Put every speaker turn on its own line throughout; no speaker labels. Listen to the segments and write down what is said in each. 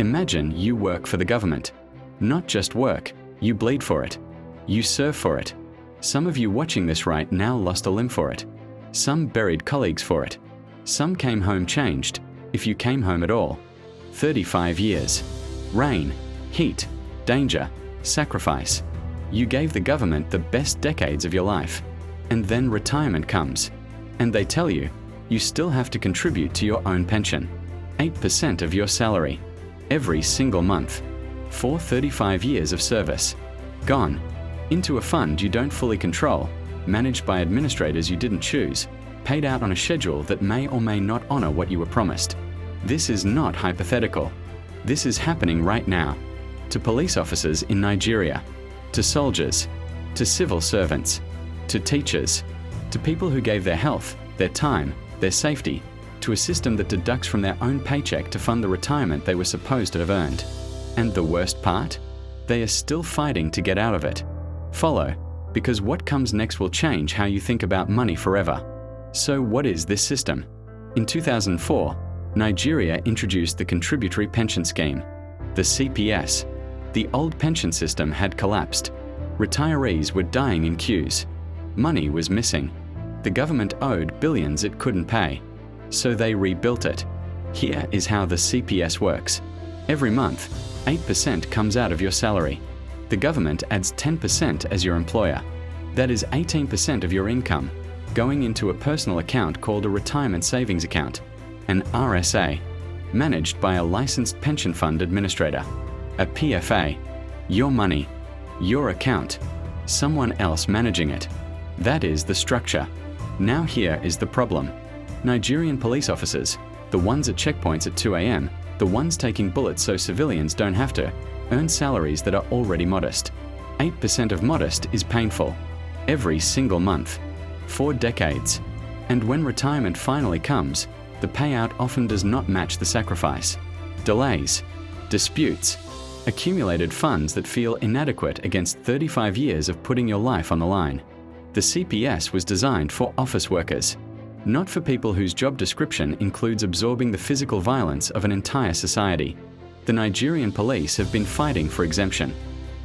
Imagine you work for the government. Not just work, you bleed for it. You serve for it. Some of you watching this right now lost a limb for it. Some buried colleagues for it. Some came home changed, if you came home at all. 35 years. Rain, heat, danger, sacrifice. You gave the government the best decades of your life. And then retirement comes. And they tell you, you still have to contribute to your own pension. 8% of your salary. Every single month. For 35 years of service. Gone. Into a fund you don't fully control, managed by administrators you didn't choose, paid out on a schedule that may or may not honor what you were promised. This is not hypothetical. This is happening right now. To police officers in Nigeria, to soldiers, to civil servants, to teachers, to people who gave their health, their time, their safety, to a system that deducts from their own paycheck to fund the retirement they were supposed to have earned. And the worst part? They are still fighting to get out of it. Follow, because what comes next will change how you think about money forever. So what is this system? In 2004, Nigeria introduced the Contributory Pension Scheme, the CPS. The old pension system had collapsed. Retirees were dying in queues. Money was missing. The government owed billions it couldn't pay. So they rebuilt it. Here is how the CPS works. Every month, 8% comes out of your salary. The government adds 10% as your employer. That is 18% of your income, going into a personal account called a retirement savings account, an RSA, managed by a licensed pension fund administrator, a PFA. Your money, your account, someone else managing it. That is the structure. Now here is the problem. Nigerian police officers, the ones at checkpoints at 2 a.m., the ones taking bullets so civilians don't have to, earn salaries that are already modest. 8% of modest is painful. Every single month. For decades. And when retirement finally comes, the payout often does not match the sacrifice. Delays. Disputes. Accumulated funds that feel inadequate against 35 years of putting your life on the line. The CPS was designed for office workers. Not for people whose job description includes absorbing the physical violence of an entire society. The Nigerian police have been fighting for exemption.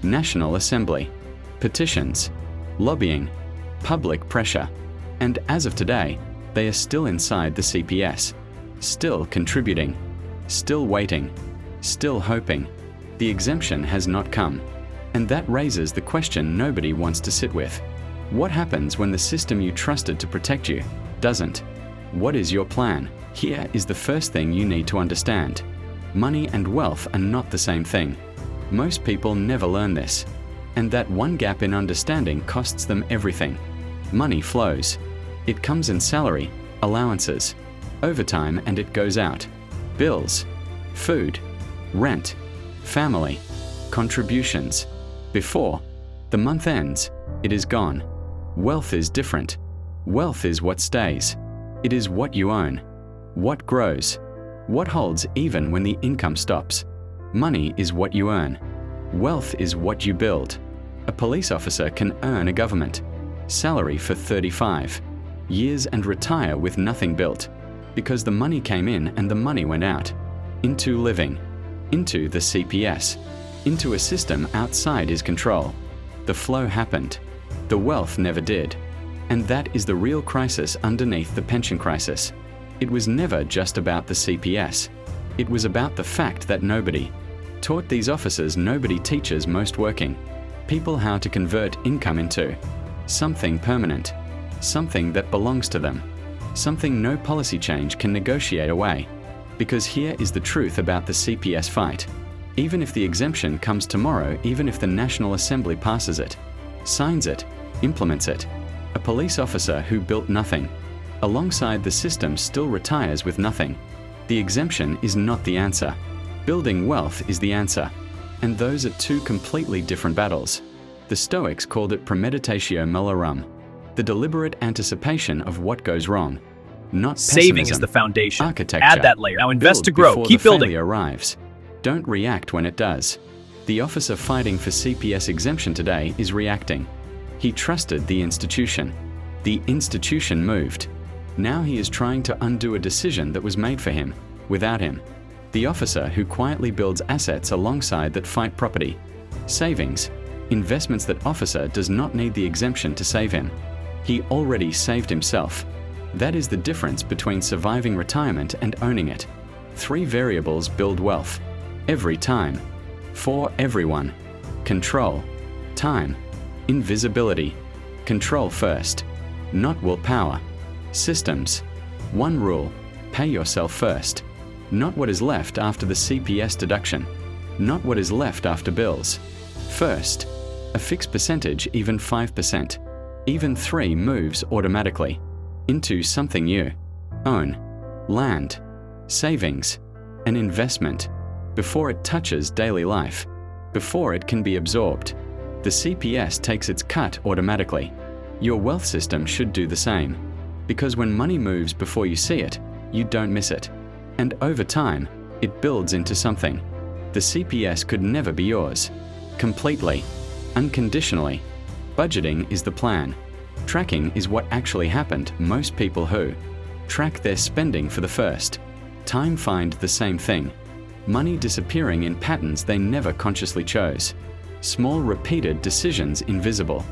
National Assembly. Petitions. Lobbying. Public pressure. And as of today, they are still inside the CPS. Still contributing. Still waiting. Still hoping. The exemption has not come. And that raises the question nobody wants to sit with. What happens when the system you trusted to protect you doesn't? What is your plan? Here is the first thing you need to understand. Money and wealth are not the same thing. Most people never learn this. And that one gap in understanding costs them everything. Money flows. It comes in salary, allowances, overtime, and it goes out. Bills, food, rent, family, contributions. Before the month ends, it is gone. Wealth is different. Wealth is what stays. It is what you own. What grows. What holds even when the income stops. Money is what you earn. Wealth is what you build. A police officer can earn a government salary for 35 years and retire with nothing built, because the money came in and the money went out. Into living. Into the CPS. Into a system outside his control. The flow happened. The wealth never did. And that is the real crisis underneath the pension crisis. It was never just about the CPS. It was about the fact that nobody taught these officers, nobody teaches most working people how to convert income into something permanent, something that belongs to them, something no policy change can negotiate away. Because here is the truth about the CPS fight. Even if the exemption comes tomorrow, even if the National Assembly passes it, signs it, implements it, a police officer who built nothing, alongside the system, still retires with nothing. The exemption is not the answer. Building wealth is the answer. And those are two completely different battles. The Stoics called it premeditatio malorum, the deliberate anticipation of what goes wrong. Not
Saving
pessimism.
is the foundation.
Architecture.
Add that layer. Now invest to
Build
grow.
before
Keep
the
building.
failure arrives. Don't react when it does. The officer fighting for CPS exemption today is reacting. He trusted the institution. The institution moved. Now he is trying to undo a decision that was made for him, without him. The officer who quietly builds assets alongside that fight property. Savings. Investments. That officer does not need the exemption to save him. He already saved himself. That is the difference between surviving retirement and owning it. 3 variables build wealth. Every time. For everyone. Control. Time. Invisibility. Control first. Not willpower. Systems. 1 rule. Pay yourself first. Not what is left after the CPS deduction. Not what is left after bills. First. A fixed percentage, even 5%. Even 3 moves automatically. Into something you own. Land. Savings. An investment. Before it touches daily life. Before it can be absorbed. The CPS takes its cut automatically. Your wealth system should do the same. Because when money moves before you see it, you don't miss it. And over time, it builds into something. The CPS could never be yours. Completely. Unconditionally. Budgeting is the plan. Tracking is what actually happened. Most people who track their spending for the first time find the same thing. Money disappearing in patterns they never consciously chose. Small repeated decisions invisible.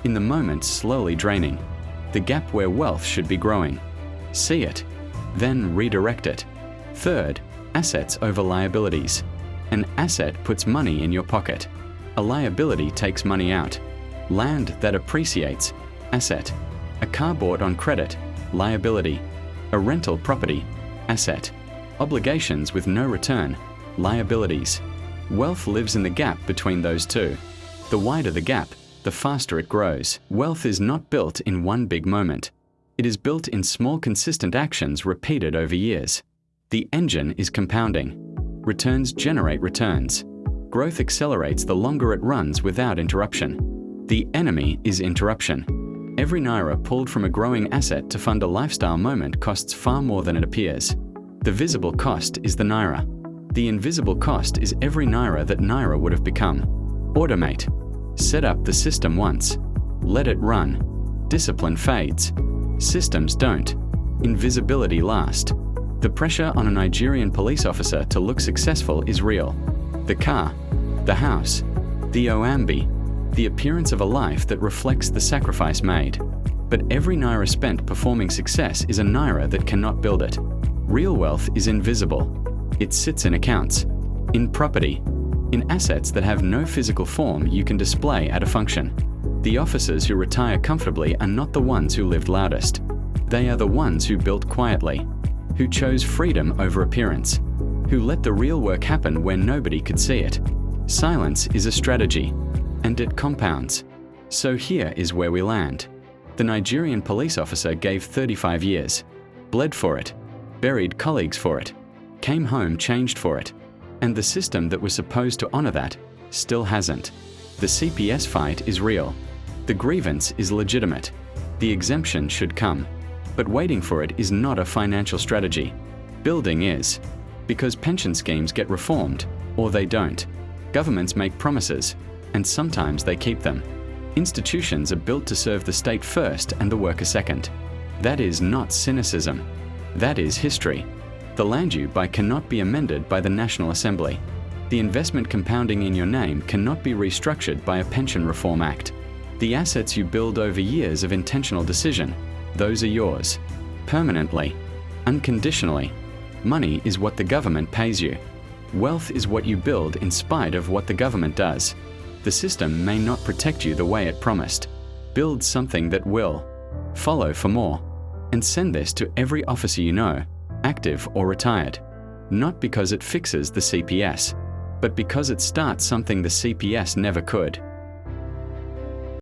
In the moment slowly draining. The gap where wealth should be growing. See it. Then redirect it. Third, assets over liabilities. An asset puts money in your pocket. A liability takes money out. Land that appreciates. Asset. A car bought on credit. Liability. A rental property. Asset. Obligations with no return. Liabilities. Wealth lives in the gap between those two. The wider the gap, the faster it grows. Wealth is not built in one big moment. It is built in small consistent actions repeated over years. The engine is compounding. Returns generate returns. Growth accelerates the longer it runs without interruption. The enemy is interruption. Every naira pulled from a growing asset to fund a lifestyle moment costs far more than it appears. The visible cost is the naira. The invisible cost is every naira that naira would have become. Automate. Set up the system once. Let it run. Discipline fades. Systems don't. Invisibility last. The pressure on a Nigerian police officer to look successful is real. The car, the house, the OAMBI, the appearance of a life that reflects the sacrifice made. But every naira spent performing success is a naira that cannot build it. Real wealth is invisible. It sits in accounts, in property, in assets that have no physical form you can display at a function. The officers who retire comfortably are not the ones who lived loudest. They are the ones who built quietly, who chose freedom over appearance, who let the real work happen where nobody could see it. Silence is a strategy, and it compounds. So here is where we land. The Nigerian police officer gave 35 years, bled for it, buried colleagues for it, came home changed for it, and the system that was supposed to honor that still hasn't. The CPS fight is real. The grievance is legitimate. The exemption should come. But waiting for it is not a financial strategy. Building is. Because pension schemes get reformed, or they don't. Governments make promises, and sometimes they keep them. Institutions are built to serve the state first and the worker second. That is not cynicism. That is history. The land you buy cannot be amended by the National Assembly. The investment compounding in your name cannot be restructured by a pension reform act. The assets you build over years of intentional decision, those are yours. Permanently. Unconditionally. Money is what the government pays you. Wealth is what you build in spite of what the government does. The system may not protect you the way it promised. Build something that will. Follow for more. And send this to every officer you know, active or retired. Not because it fixes the CPS, but because it starts something the CPS never could.